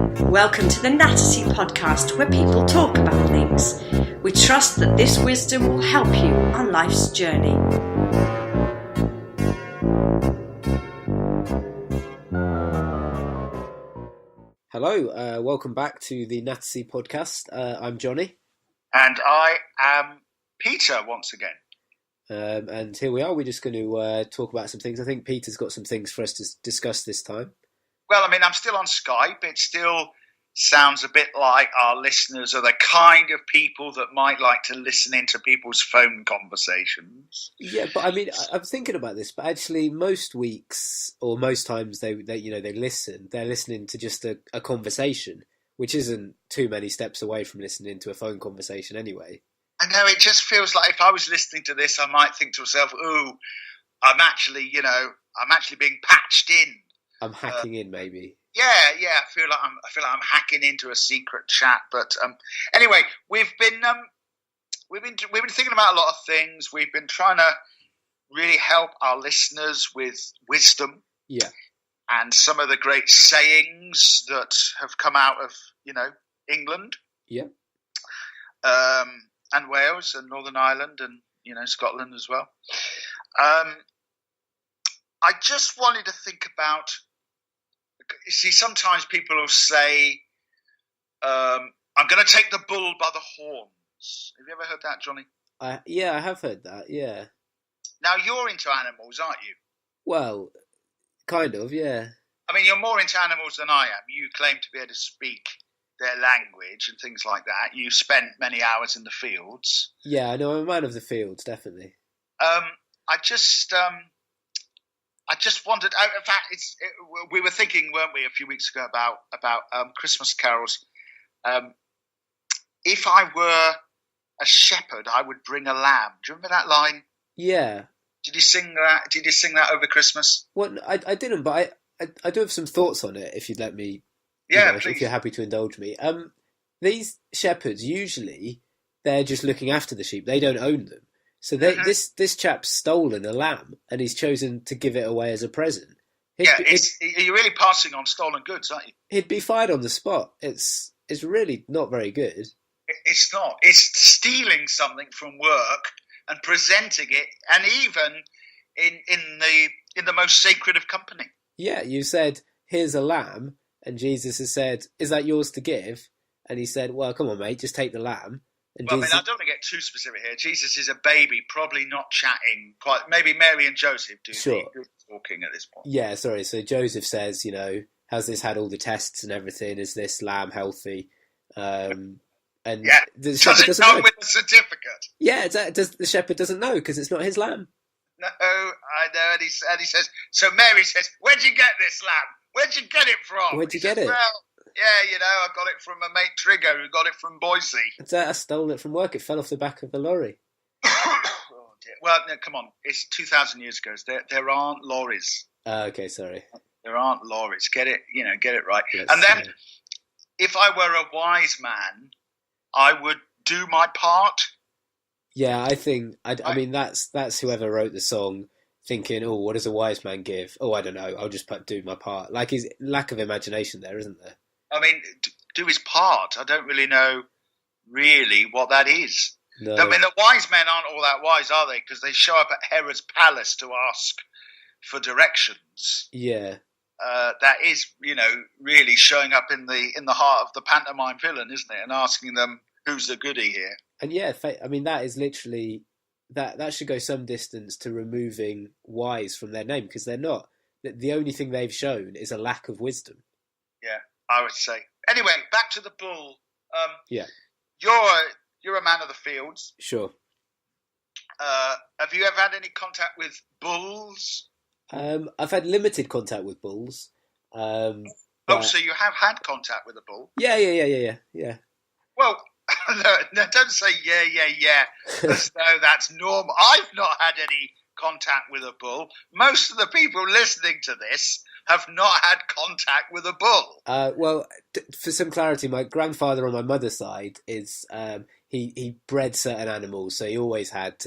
Welcome to the Nattersea podcast, where people talk about things. We trust that this wisdom will help you on life's journey. Hello, welcome back to the Nattersea podcast. I'm Jonny. And I am Peter once again. And here we are. We're just going to talk about some things. I think Peter's got some things for us to discuss this time. Well, I mean, I'm still on Skype. It still sounds a bit like our listeners are the kind of people that might like to listen into people's phone conversations. Yeah, but I mean, I'm thinking about this, but actually most weeks or most times they listen. They're listening to just a conversation, which isn't too many steps away from listening to a phone conversation anyway. I know, it just feels like if I was listening to this, I might think to myself, ooh, I'm actually being patched in. I'm hacking in, maybe. Yeah. I feel like I'm hacking into a secret chat. But anyway, we've been thinking about a lot of things. We've been trying to really help our listeners with wisdom. Yeah. And some of the great sayings that have come out of England. Yeah. And Wales and Northern Ireland and Scotland as well. I just wanted to think about. You see, sometimes people will say, I'm going to take the bull by the horns. Have you ever heard that, Jonny? Yeah, I have heard that, yeah. Now, you're into animals, aren't you? Well, kind of, yeah. I mean, you're more into animals than I am. You claim to be able to speak their language and things like that. You spent many hours in the fields. Yeah, I know, I'm a man of the fields, definitely. I just wondered. In fact, we were thinking, weren't we, a few weeks ago about Christmas carols. If I were a shepherd, I would bring a lamb. Do you remember that line? Yeah. Did you sing that? Did you sing that over Christmas? Well, I didn't, but I do have some thoughts on it. If you'd let me, yeah, please. If you're happy to indulge me. These shepherds usually they're just looking after the sheep. They don't own them. So this chap's stolen a lamb and he's chosen to give it away as a present. You're really passing on stolen goods, aren't you? He'd be fired on the spot. It's really not very good. It's not. It's stealing something from work and presenting it, and even in the most sacred of company. Yeah, you said, here's a lamb, and Jesus has said, is that yours to give? And he said, well, come on, mate, just take the lamb. And well, Jesus... I don't want to get too specific here. Jesus is a baby, probably not chatting quite. Maybe Mary and Joseph do the talking at this point. Yeah, sorry. So Joseph says, has this had all the tests and everything? Is this lamb healthy? And yeah, the does it come with a certificate? Yeah, the shepherd doesn't know because it's not his lamb. No, I know. And he says. So Mary says, "Where'd you get this lamb? Where'd you get it from?" Where'd you get it? Well, yeah, I got it from a mate Trigger who got it from Boise. I stole it from work. It fell off the back of the lorry. Oh dear. Well, no, come on. It's 2,000 years ago. There aren't lorries. Okay, sorry. There aren't lorries. Get it right. And then, if I were a wise man, I would do my part. Yeah, I think. I mean, that's whoever wrote the song. Thinking, oh, what does a wise man give? Oh, I don't know. I'll just do my part. Like, his lack of imagination there, isn't there? I mean, do his part. I don't really know what that is. No. I mean, the wise men aren't all that wise, are they? Because they show up at Herod's palace to ask for directions. Yeah. That is, really showing up in the heart of the pantomime villain, isn't it? And asking them, who's the goodie here? And yeah, I mean, that is literally... That should go some distance to removing wise from their name, because they're not. The only thing they've shown is a lack of wisdom. Yeah, I would say. Anyway, back to the bull. Yeah. You're a man of the fields. Sure. Have you ever had any contact with bulls? I've had limited contact with bulls. So you have had contact with a bull? Yeah. Well, no, don't say yeah, as though that's normal. I've not had any contact with a bull. Most of the people listening to this have not had contact with a bull. Well, for some clarity, my grandfather on my mother's side is he bred certain animals, so he always had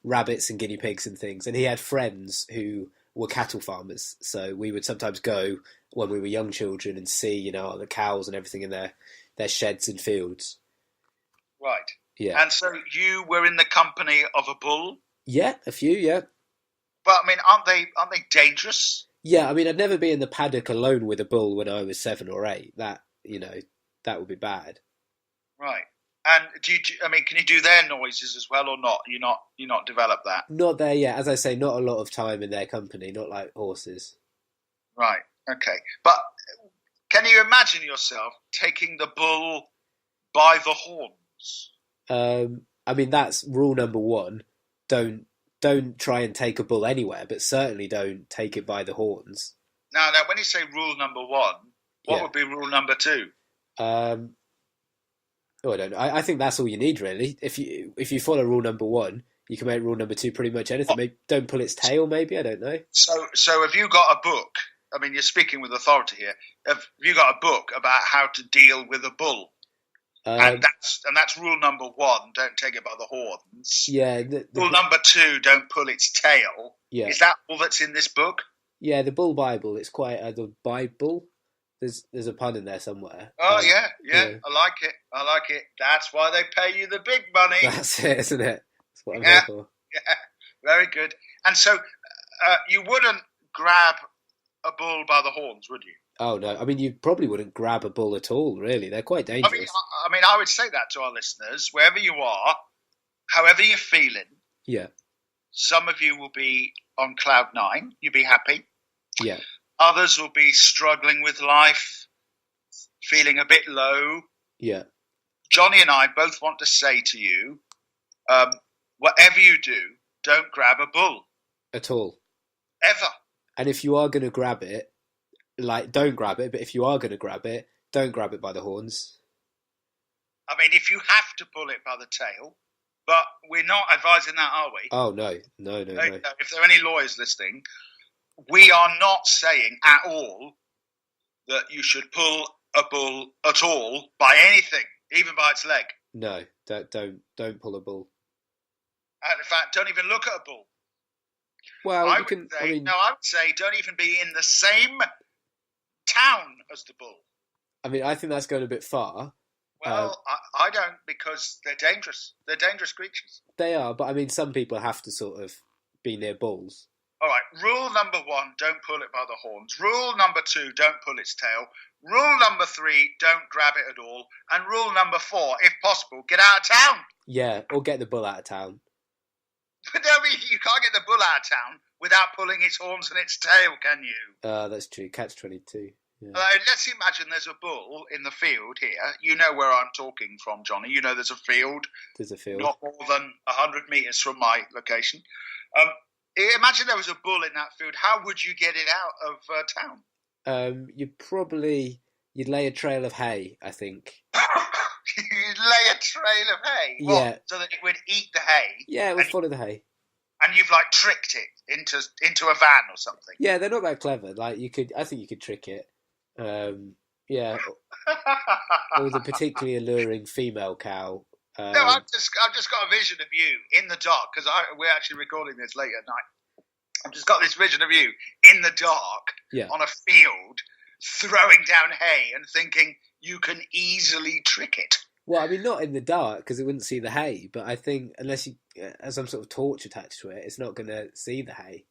rabbits and guinea pigs and things, and he had friends who were cattle farmers, so we would sometimes go when we were young children and see, the cows and everything in their sheds and fields. Right. Yeah. And so you were in the company of a bull? Yeah, a few, yeah. But I mean, aren't they dangerous? Yeah, I mean, I'd never be in the paddock alone with a bull when I was 7 or 8. That, that would be bad. Right. And can you do their noises as well or not? You not developed that? Not there yet. As I say, not a lot of time in their company, not like horses. Right. Okay. But can you imagine yourself taking the bull by the horns? I mean, that's rule number 1. Don't try and take a bull anywhere, but certainly don't take it by the horns. Now, when you say rule number 1, what would be rule number 2? I don't know. I think that's all you need, really. If you follow rule number 1, you can make rule number 2 pretty much anything. Maybe don't pull its tail. Maybe, I don't know. So have you got a book? I mean, you're speaking with authority here. Have you got a book about how to deal with a bull? And that's rule number 1. Don't take it by the horns. Yeah. Rule number 2. Don't pull its tail. Yeah. Is that all that's in this book? Yeah, the Bull Bible. It's quite the Bible. There's a pun in there somewhere. Oh yeah. I like it. That's why they pay you the big money. That's it, isn't it? That's what I'm here for. Yeah, very good. And so you wouldn't grab a bull by the horns, would you? Oh no, I mean you probably wouldn't grab a bull at all. Really, they're quite dangerous. I would say that to our listeners, wherever you are, however you're feeling. Yeah. Some of you will be on cloud 9. You'll be happy. Yeah. Others will be struggling with life, feeling a bit low. Yeah. Jonny and I both want to say to you, whatever you do, don't grab a bull. At all. Ever. And if you are going to grab it, don't grab it, but if you are going to grab it, don't grab it by the horns. I mean, if you have to pull it by the tail, but we're not advising that, are we? Oh, no. If there are any lawyers listening, we are not saying at all that you should pull a bull at all by anything, even by its leg. No, don't pull a bull. And in fact, don't even look at a bull. Well, I would say don't even be in the same town as the bull. I mean, I think that's going a bit far. Well, I don't, because they're dangerous. They're dangerous creatures. They are, but I mean, some people have to sort of be near bulls. All right, rule number 1, don't pull it by the horns. Rule number 2, don't pull its tail. Rule number 3, don't grab it at all. And rule number 4, if possible, get out of town. Yeah, or get the bull out of town. But I mean, you can't get the bull out of town without pulling its horns and its tail, can you? That's true. Catch-22. Yeah. Let's imagine there's a bull in the field here. You know where I'm talking from, Jonny. You know there's a field. There's a field. Not more than 100 metres from my location. Imagine there was a bull in that field. How would you get it out of town? You'd lay a trail of hay, I think. You'd lay a trail of hay? Yeah. What, so that it would eat the hay? Yeah, it would follow the hay. And you've tricked it into a van or something? Yeah, they're not that clever. I think you could trick it. Yeah. Or with a particularly alluring female cow. No, I've just got a vision of you in the dark, because we're actually recording this late at night. I've just got this vision of you in the dark on a field, throwing down hay and thinking you can easily trick it. Well, I mean, not in the dark, because it wouldn't see the hay, but I think unless you has some sort of torch attached to it, it's not going to see the hay.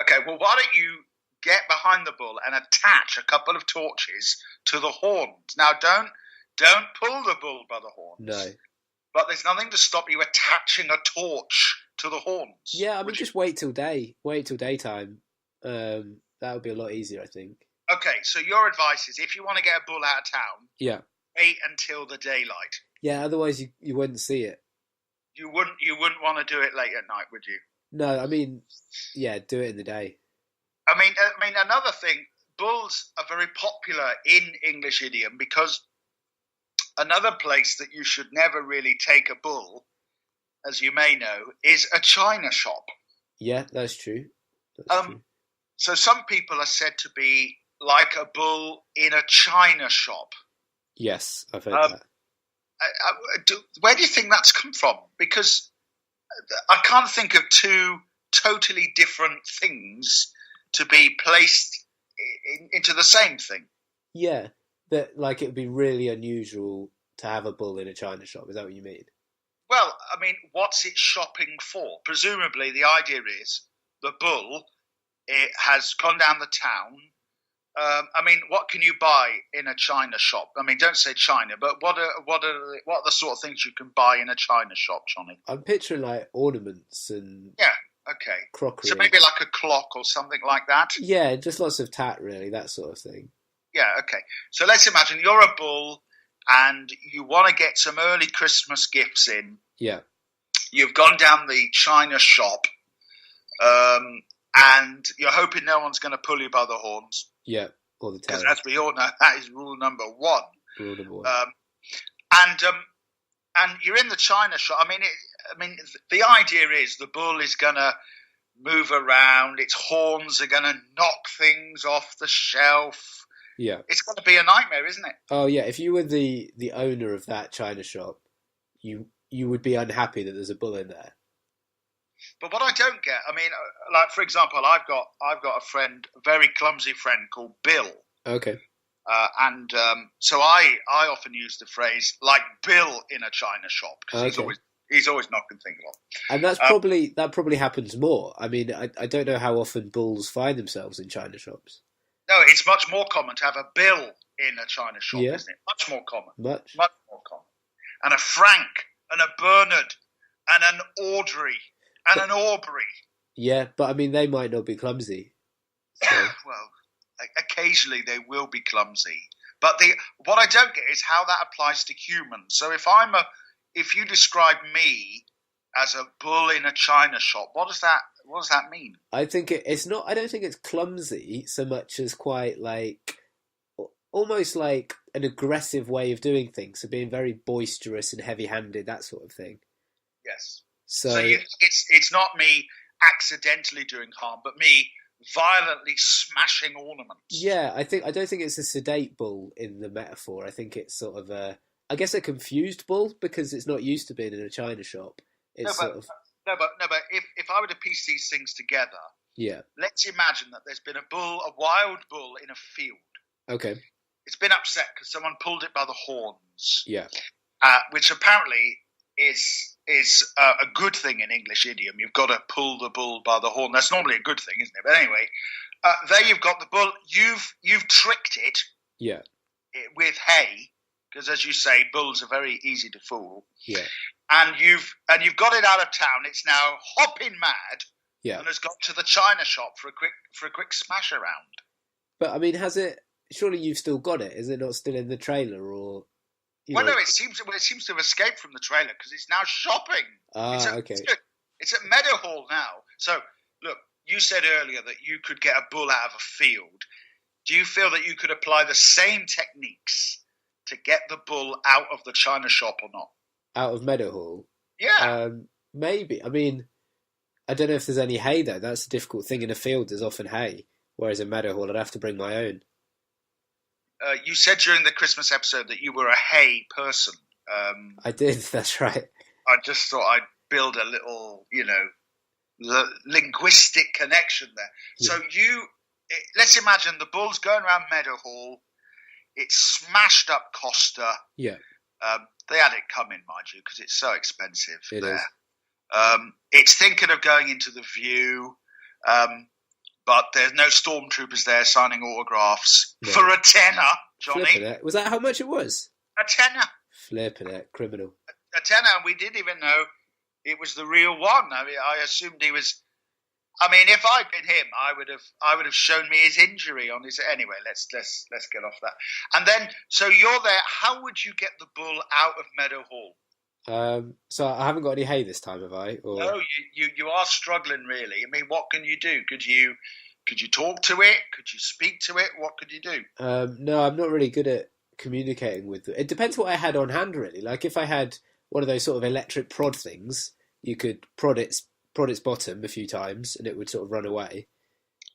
Okay, well, why don't you get behind the bull and attach a couple of torches to the horns? Now, don't pull the bull by the horns. No. But there's nothing to stop you attaching a torch to the horns. Yeah, I mean, just wait till daytime. That would be a lot easier, I think. Okay, so your advice is, if you want to get a bull out of town, wait until the daylight. Yeah, otherwise you wouldn't see it. You wouldn't want to do it late at night, would you? No, I mean, yeah, do it in the day. I mean, another thing, bulls are very popular in English idiom, because another place that you should never really take a bull, as you may know, is a china shop. Yeah, that's true. True. So some people are said to be like a bull in a china shop. Yes, I've heard that. Where do you think that's come from? Because I can't think of two totally different things to be placed into the same thing. Yeah, that like it would be really unusual to have a bull in a china shop. Is that what you mean? Well, I mean, what's it shopping for? Presumably, the idea is the bull it has gone down the town. I mean, what can you buy in a china shop? I mean, don't say China, but what are the sort of things you can buy in a china shop, Johnny? I'm picturing like ornaments and Yeah, okay. crockery. So maybe like a clock or something like that? Yeah, just lots of tat, really, that sort of thing. Yeah, okay. So let's imagine you're a bull and you want to get some early Christmas gifts in. Yeah. You've gone down the china shop and you're hoping no one's going to pull you by the horns. Yeah, all the time. Because as we all know, that is rule number one. Rule number one. And you're in the china shop. I mean, the idea is the bull is going to move around. Its horns are going to knock things off the shelf. Yeah. It's going to be a nightmare, isn't it? Oh yeah, if you were the owner of that china shop, you would be unhappy that there's a bull in there. But what I don't get, I mean, like for example, I've got a friend, a very clumsy friend called Bill. Okay. So I often use the phrase like Bill in a china shop because he's always knocking things off. And that probably happens more. I mean, I don't know how often bulls find themselves in china shops. No, it's much more common to have a Bill in a china shop, isn't it? Much more common. Much more common. And a Frank, and a Bernard, and an Audrey, and an Aubrey. Yeah, but I mean, they might not be clumsy. So. Well, occasionally they will be clumsy. But what I don't get is how that applies to humans. So if you describe me as a bull in a china shop, what does that mean? I think it's not. I don't think it's clumsy so much as quite like almost like an aggressive way of doing things. So being very boisterous and heavy-handed, that sort of thing. Yes. So it's not me accidentally doing harm, but me violently smashing ornaments. Yeah, I don't think it's a sedate bull in the metaphor. I think it's sort of I guess a confused bull because it's not used to being in a china shop. It's No, but if I were to piece these things together, yeah. Let's imagine that there's been a wild bull in a field. Okay. It's been upset because someone pulled it by the horns. Yeah. Which apparently is a good thing in English idiom. You've got to pull the bull by the horn. That's normally a good thing, isn't it? But anyway, there you've got the bull. You've tricked it. Yeah. With hay, because as you say, bulls are very easy to fool. Yeah. And you've got it out of town. It's now hopping mad. Yeah. And has got to the china shop for a quick smash around. But I mean, has it? Surely you've still got it. Is it not still in the trailer or? No, it seems to have escaped from the trailer because it's now shopping. Okay. It's at Meadowhall now. So, look, you said earlier that you could get a bull out of a field. Do you feel that you could apply the same techniques to get the bull out of the china shop or not? Out of Meadowhall? Yeah. Maybe. I mean, I don't know if there's any hay though. That's a difficult thing in a field. There's often hay. Whereas in Meadowhall, I'd have to bring my own. You said during the Christmas episode that you were a hay person. I did, that's right. I just thought I'd build a little, linguistic connection there. Yeah. So let's imagine the bull's going around Meadowhall. It's smashed up Costa. Yeah. They had it coming, mind you, because it's so expensive there. Is. It's thinking of going into the View. But there's no stormtroopers there signing autographs for a tenner, Johnny. Flipping it. Was that how much it was? A tenner. Flipping it, criminal. A tenner, and we didn't even know it was the real one. I mean, I assumed he was. I mean, if I'd been him, I would have shown me his injury on his. Anyway, let's get off that. And then, so you're there. How would you get the bull out of Meadowhall? So I haven't got any hay this time, have I? Or... No, you are struggling really. I mean, what can you do? Could you talk to it? Could you speak to it? What could you do? No, I'm not really good at communicating with it. It depends what I had on hand, really. Like if I had one of those sort of electric prod things, you could prod its bottom a few times and it would sort of run away.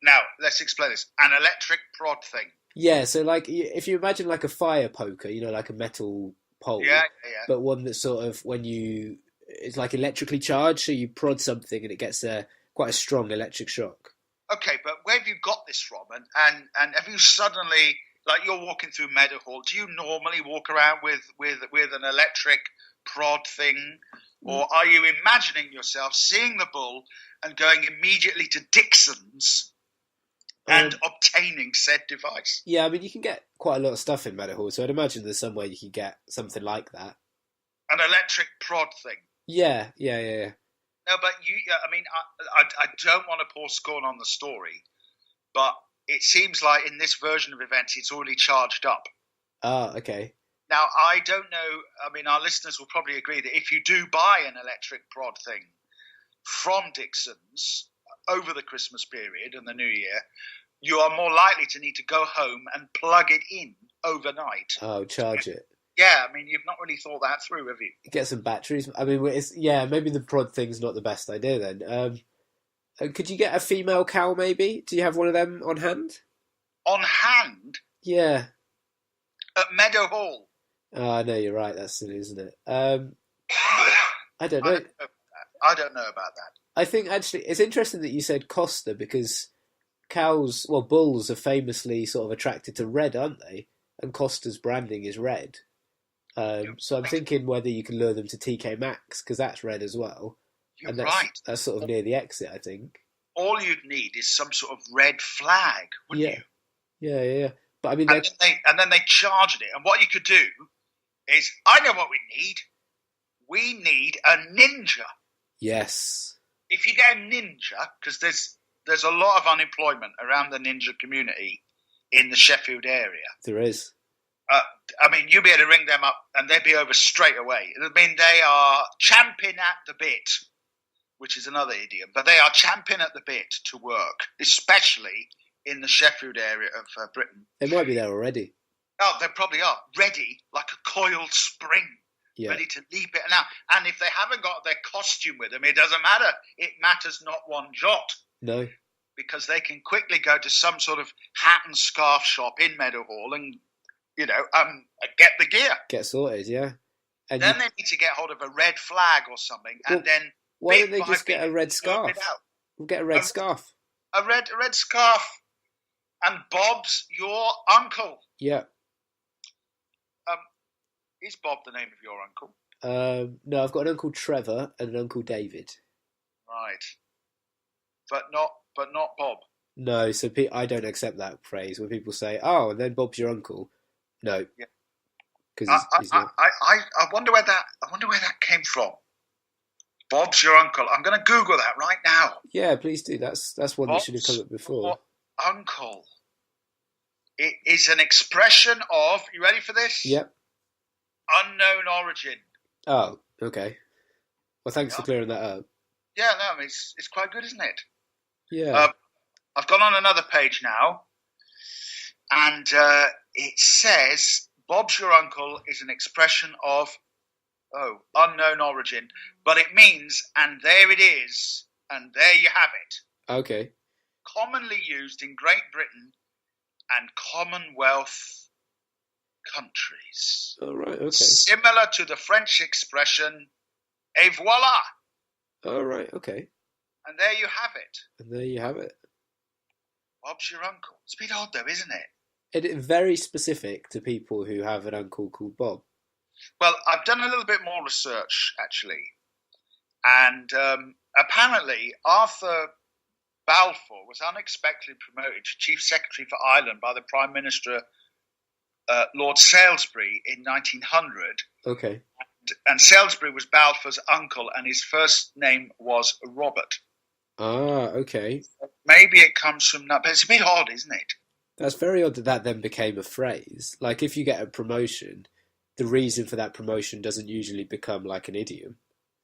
Now, let's explain this. An electric prod thing. Yeah, so like if you imagine like a fire poker, like a metal pole, yeah. But one that's sort of it's like electrically charged, so you prod something and it gets quite a strong electric shock. Okay, but where have you got this from? And have you suddenly, like you're walking through Meadowhall, do you normally walk around with an electric prod thing? Or are you imagining yourself seeing the bull and going immediately to Dixon's and obtaining said device? Yeah, I mean, you can get quite a lot of stuff in Meadowhall, so I'd imagine there's somewhere you could get something like that. An electric prod thing? Yeah. No, but I mean, I don't want to pour scorn on the story, but it seems like in this version of events, it's already charged up. Ah, okay. Now, I don't know, I mean, our listeners will probably agree that if you do buy an electric prod thing from Dixon's over the Christmas period and the New Year, you are more likely to need to go home and plug it in overnight. Oh, charge it. Yeah, I mean, you've not really thought that through, have you? Get some batteries. I mean, maybe the prod thing's not the best idea then. Could you get a female cow, maybe? Do you have one of them on hand? On hand? Yeah. At Meadowhall? Oh, no, you're right. That's silly, isn't it? I don't know. I don't know about that. I think, actually, it's interesting that you said Costa, because bulls are famously sort of attracted to red, aren't they? And Costa's branding is red. So I'm thinking whether you can lure them to TK Maxx, because that's red as well. You're right. That's sort of near the exit, I think. All you'd need is some sort of red flag, wouldn't you? Yeah. But I mean, and then they charged it. And what you could do is, I know what we need. We need a ninja. Yes. If you get a ninja, because there's a lot of unemployment around the ninja community in the Sheffield area. There is. I mean, you'll be able to ring them up and they'll be over straight away. I mean, they are champing at the bit, which is another idiom, but they are champing at the bit to work, especially in the Sheffield area of Britain. They might be there already. Oh, they probably are. Ready, like a coiled spring, ready to leap it out. And if they haven't got their costume with them, it doesn't matter. It matters not one jot. No. Because they can quickly go to some sort of hat and scarf shop in Meadowhall and, get the gear. Get sorted, yeah. And then they need to get hold of a red flag or something, and then why don't they just get a red scarf? We'll get a red scarf. A red scarf. And Bob's your uncle. Yeah. Is Bob the name of your uncle? No, I've got an Uncle Trevor and an Uncle David. Right. But not Bob. No, so I don't accept that phrase when people say, "Oh, and then Bob's your uncle." No, because he's not. I wonder where that came from. Bob's your uncle. I'm going to Google that right now. Yeah, please do. That's one that should have come up before. Uncle. It is an expression of. You ready for this? Yep. Unknown origin. Oh, okay. Well, thanks for clearing that up. Yeah, no, it's quite good, isn't it? Yeah. I've gone on another page now, and it says Bob's your uncle is an expression of unknown origin, but it means and there it is, and there you have it. Okay. Commonly used in Great Britain and Commonwealth countries. All right. Okay. Similar to the French expression "et voila." All right. Okay. And there you have it. Bob's your uncle. It's a bit odd though, isn't it? It is very specific to people who have an uncle called Bob. Well, I've done a little bit more research, actually. And apparently Arthur Balfour was unexpectedly promoted to Chief Secretary for Ireland by the Prime Minister, Lord Salisbury, in 1900. Okay. And Salisbury was Balfour's uncle, and his first name was Robert. Ah, okay. Maybe it comes from that, but it's a bit odd, isn't it? That's very odd that then became a phrase. Like, if you get a promotion, the reason for that promotion doesn't usually become like an idiom.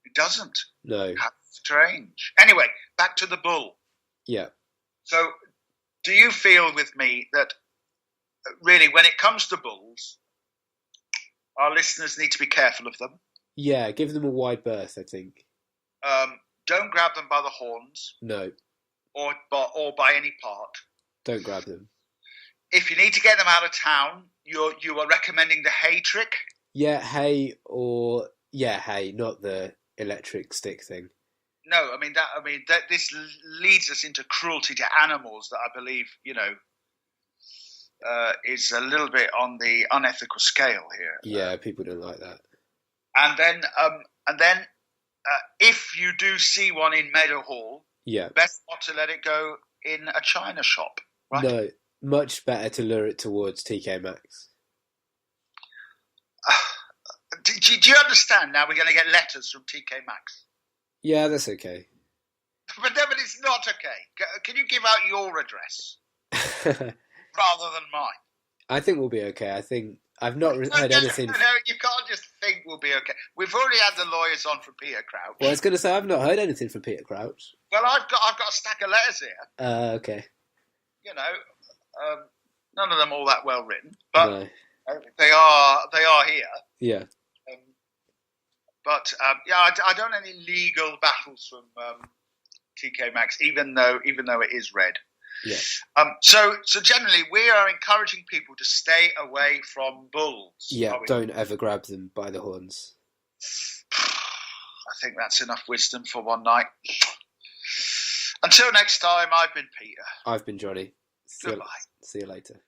It doesn't. No. How strange. Anyway, back to the bull. Yeah. So, do you feel with me that really, when it comes to bulls, our listeners need to be careful of them? Yeah, give them a wide berth, I think. Don't grab them by the horns. No. Or by any part. Don't grab them. If you need to get them out of town, you are recommending the hay trick? Yeah, hay, not the electric stick thing. No, that this leads us into cruelty to animals that I believe, is a little bit on the unethical scale here. Yeah, people don't like that. And then, if you do see one in Meadowhall, best not to let it go in a china shop, right? No, much better to lure it towards TK Maxx. Do you understand? Now we're going to get letters from TK Maxx. Yeah, that's okay. But it's not okay. Can you give out your address rather than mine? I think we'll be okay. I think I've not heard anything. No, you can't just think we'll be okay. We've already had the lawyers on from Peter Crouch. Well, I was going to say I've not heard anything from Peter Crouch. Well, I've got a stack of letters here. Okay. None of them all that well written, but no. They are here. Yeah. I don't have any legal battles from TK Maxx, even though it is red. Yeah. So generally, we are encouraging people to stay away from bulls. Yeah, don't ever grab them by the horns. I think that's enough wisdom for one night. Until next time, I've been Peter. I've been Jonny. Goodbye. See you later.